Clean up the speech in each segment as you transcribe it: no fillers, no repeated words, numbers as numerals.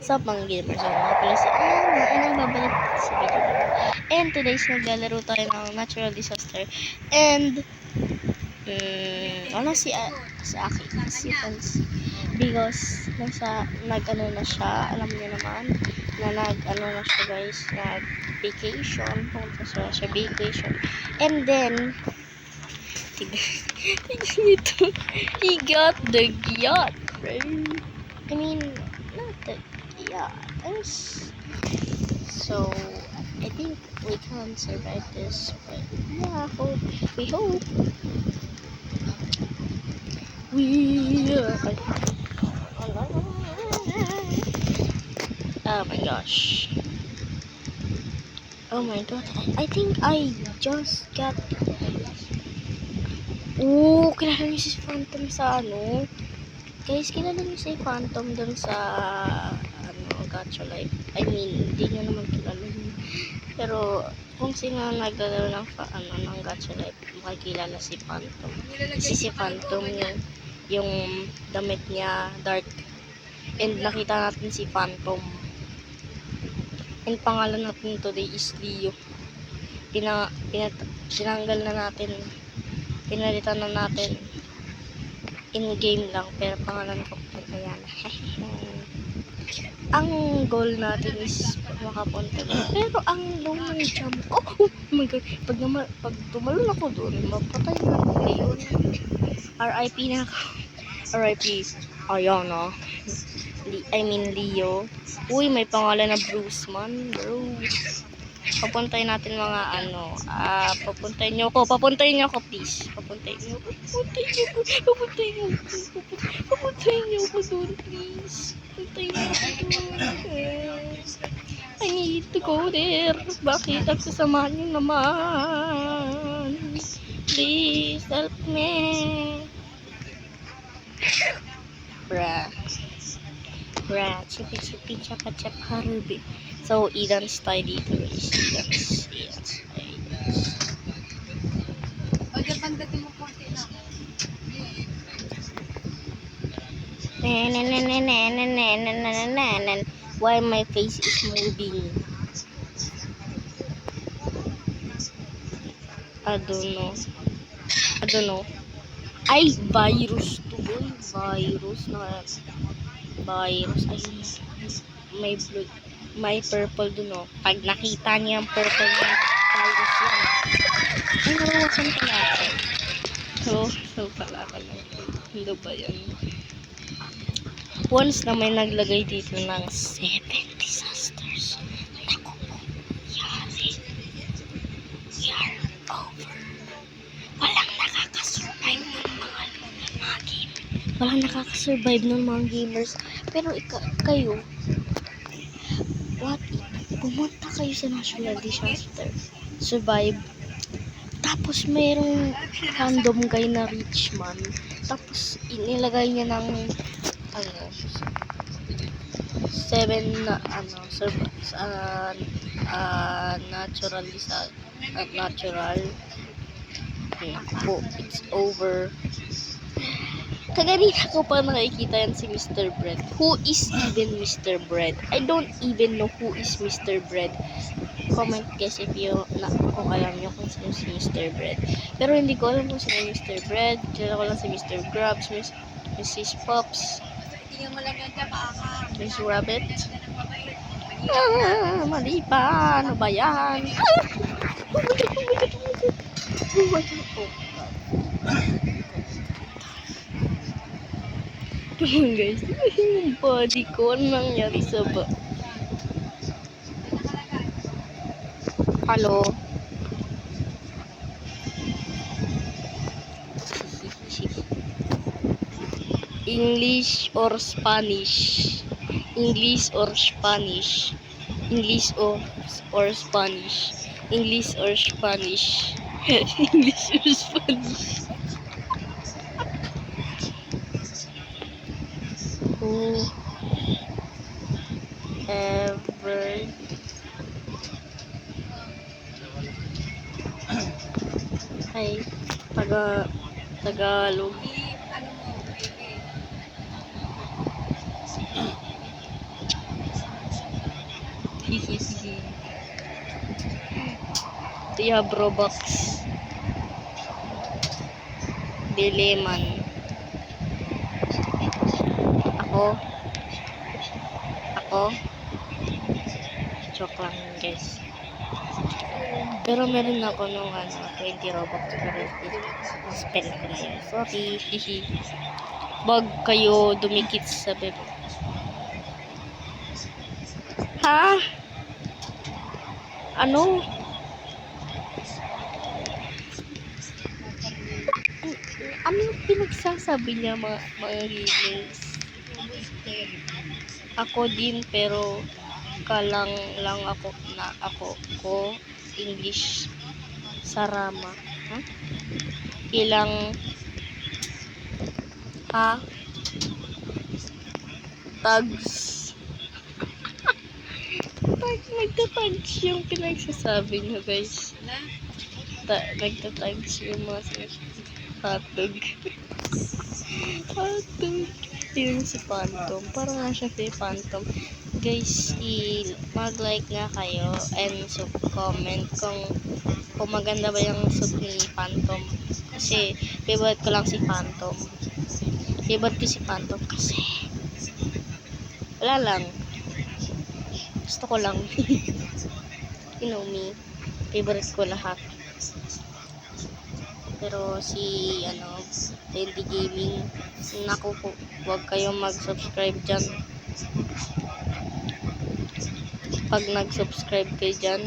Sa mga gamers, ako nga pala si Ana, and babalik sa video na to. And today's naglalaro tayo ng natural disaster. And, wala si Aki, si Fancy. Because, nag-ano na siya, alam niyo naman, na nag-ano na siya guys, nag-vacation, pumunta siya vacation. And then, ito, he got the yacht, right? I mean, not the yacht. So, I think we can survive this, but yeah, we hope. Oh my gosh. Oh my god, I think I just got... Oh, kilala niyo si Phantom sa ano? Guys, kilala niyo si Phantom dun sa Gacha Life. I mean, hindi niyo naman kilala yun. Pero, kung sino naglalaro ng Gacha Life, makikilala si Phantom. Kasi si Phantom yung damit niya dark. And nakita natin si Phantom. And pangalan natin today is Leo. Tinanggal na natin. Pinalitan na natin in-game lang, pero pangalan ko ayan. Ang goal natin is makapunta doon. Pero ang low ng jump ko, oh my god, pag tumalon ako doon, mapatay na ako ngayon. RIP na ako. RIP Ayana. I mean Leo. Uy, may pangalan na Bruce man, bro. Papuntayin natin mga papuntayin niyo ako please. Papuntayin niyo ako doon please. Papuntayin niyo ako doon. I need to go there. Bakit nagsasamahan niyo naman? Please help me. Bruh, chipi chapa harubi. So, Eden's tayo dito guys. Eden's. Why my face is moving? I don't know. Ay, virus to boy. Virus. Ayun. May blue. May purple dun, oh. Pag nakita niya yung purple na virus yan. Ay, nawawasan pala ako. So pala ka lang. Hindi ba yan? Once na may naglagay dito ng 7 disasters. Naku po, yari. We are over. Walang nakakasurvive ng mga gamers. Walang nakakasurvive ng mga gamers. Pero kayo, what if pumunta kayo sa natural disaster, survive, tapos mayroong random guy na rich man, tapos inilagay niya ng 7 na natural po, it's over. Kaganina ko pa nakikita yan si Mr. Bread. Who is even Mr. Bread? I don't even know who is Mr. Bread. Comment guys if kung alam nyo kung sino si Mr. Bread. Pero hindi ko alam kung sino Mr. Bread. Kilala ko lang si Mr. Grabs, Mrs. Pops, Miss Rabbit. Mali pa. Ano ba yan? Oh my god. Guys, yung body ko, anong nangyari sa Hello? English or Spanish? English or Spanish? English or Spanish? English or Spanish? English or Spanish? Whoever ay Tagalog. Hihihi. Do you have Robux? Dileman. Ako. Ako. Joke lang guys. Pero meron ako nung 20 Robux. Pero spend ko na yun. Sorry. Hihi. Wag kayo dumikit sa bebe. Ha? Ano? Ano yung pinagsasabi niya mga gamers? Ako din pero kalang lang ako na ako ko English Sarama. Ha? Ilang ha? Tags. Nagtatags yung pinagsasabi niya guys. Nagtatags yung mga hotdog. Hotdog. Yun si Phantom. Parang nga siya si Phantom. Guys, mag-like nga kayo and comment kung maganda ba yung suit ni Phantom. Kasi favorite ko lang si Phantom. Favorite ko si Phantom kasi wala lang. Gusto ko lang. You know me. Favorite ko lahat. Pero si Lady Gaming, naku po, huwag kayong mag-subscribe dyan. Pag nag-subscribe kayo dyan,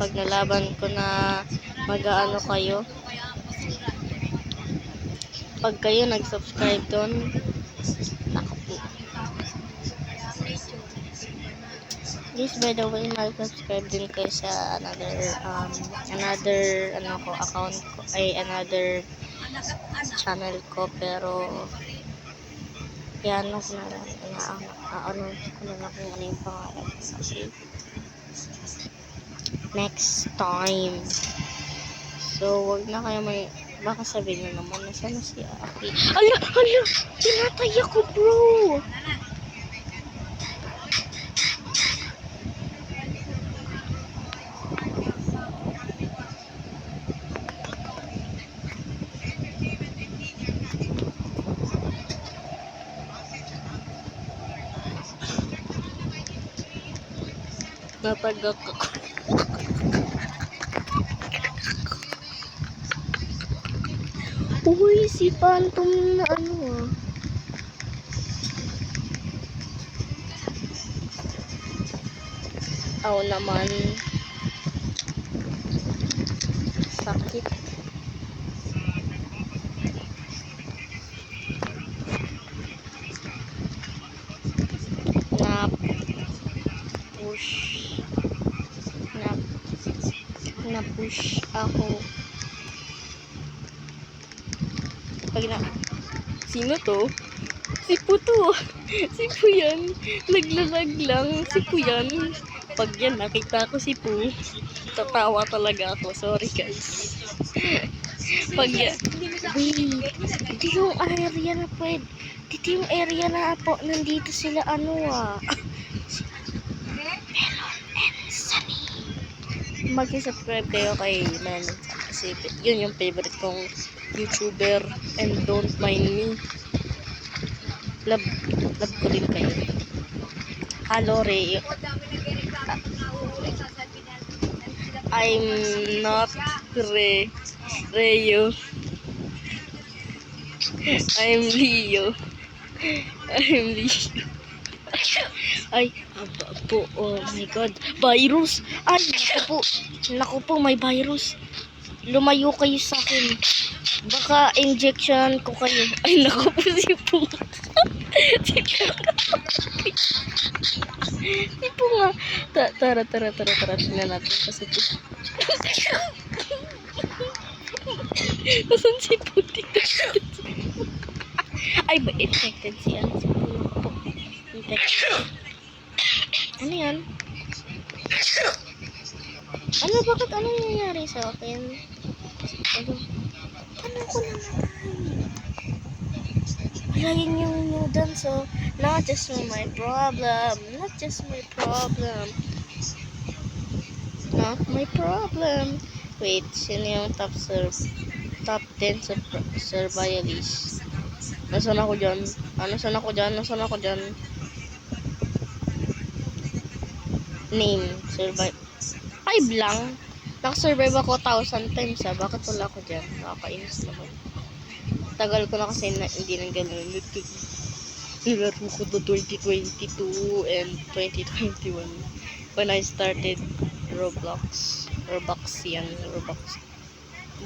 pag nalaban ko na mag-aano kayo, pag kayo nag-subscribe doon, naku po. Guys, by the way, mag-subscribe din kayo sa another account ko, another channel ko, pero ano ko na lang, announce ko na lang kung ano yung pangalan. Okay? Next time. So, wag na kayo baka sabihin nyo naman, nasaan na si Aki? Ala! Tinatay ako, bro! Natagak ako. Uy, si Phantom na Ako naman. Sakit. Na-push ako. Sino to? Si Puto. Si Pu yan. Naglalag lang. Si Pu yan. Pag yan nakita ko si Pu, tatawa talaga ako. Sorry guys. Pag yan. Wait. Dito yung area na pwede. Dito yung area na po. Nandito sila Melon and Sunny. Mag-subscribe kayo kay Melon kasi yun yung favorite kong YouTuber and don't mind me. Love ko rin kayo. Hello, Ray. I'm not Rayo. I'm Leo. Ay, po, oh my god. Virus! Ay, naku po, may virus. Lumayo kayo sa akin. Baka injection ko kayo. Ay, naku po si Po. Si Po nga. Tara. Tingnan natin kasi po. Nasaan si Po? Ay, ba infected siya? Si Po. Infected. Ano yan? Bakit anong nangyari sa akin? Ano ko namatay? Laging yung noodles, so not just my problem. not my problem. Wait, sino yung top 10 survivalist? Nasaan ako dyan? Nasaan ako dyan? Nasaan ako dyan? Name, survive. 5 lang. Nakasurvive ako 1,000 times ha. Bakit wala ako dyan? Nakakainis naman. Tagal ko na kasi hindi nang ganun. Nilaro ko to 2022 and 2021 when I started Roblox. Roblox yan. Roblox.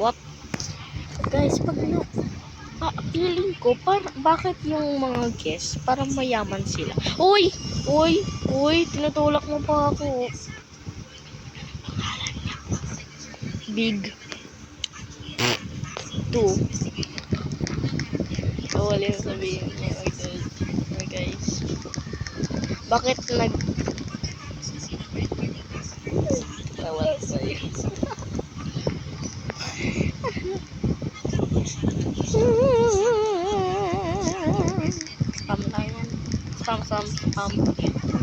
What? Guys, feeling ko, bakit yung mga guests, parang mayaman sila. Uy! Uy! Uy! Tinutulak mo pa ako. Big 2. Wala yung sabihin niya. Oh guys. Bakit Tawal sa'yo. Spam lang yan. Spam.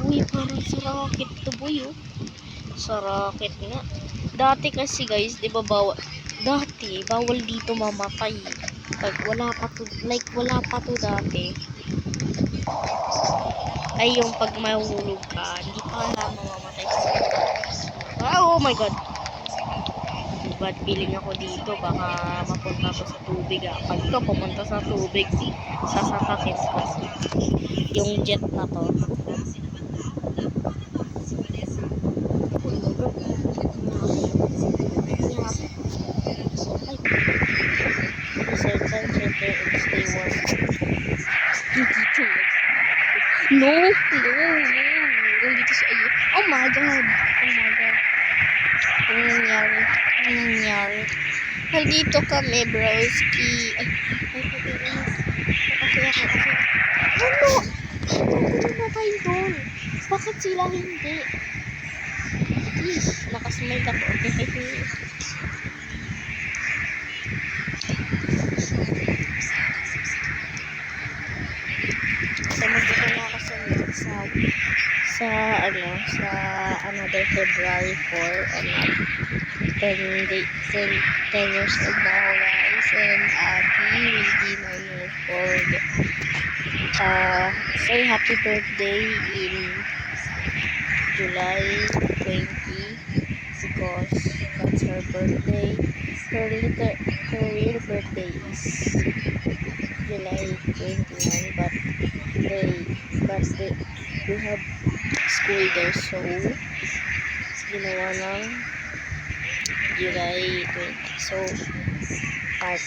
Uy, parang sa rocket to boy, oh. Sa rocket nga. Dati kasi guys, di ba bawal dito mamatay. Pag wala pa to dati. Ay, yung pag mahulog ka, hindi pa mamamatay sa oh my god. Bad feeling ako dito, baka mapunta ko sa tubig ah. Pag ito pumunta sa tubig, sasakakin ko yung jet na to. No. Nandito siya. Oh my god. Ano nangyari? Nandito kami, broski. Okay. Ano? Ano na tayo doon? Bakit sila hindi? Nakasmile ako. Sa another February 4 10 years old na ako guys, and Abby will be 9 years old. Say happy birthday in July 20 because that's her birthday. Her real birthday is July 29, but we have school there, so ginawa ng July 20. So, part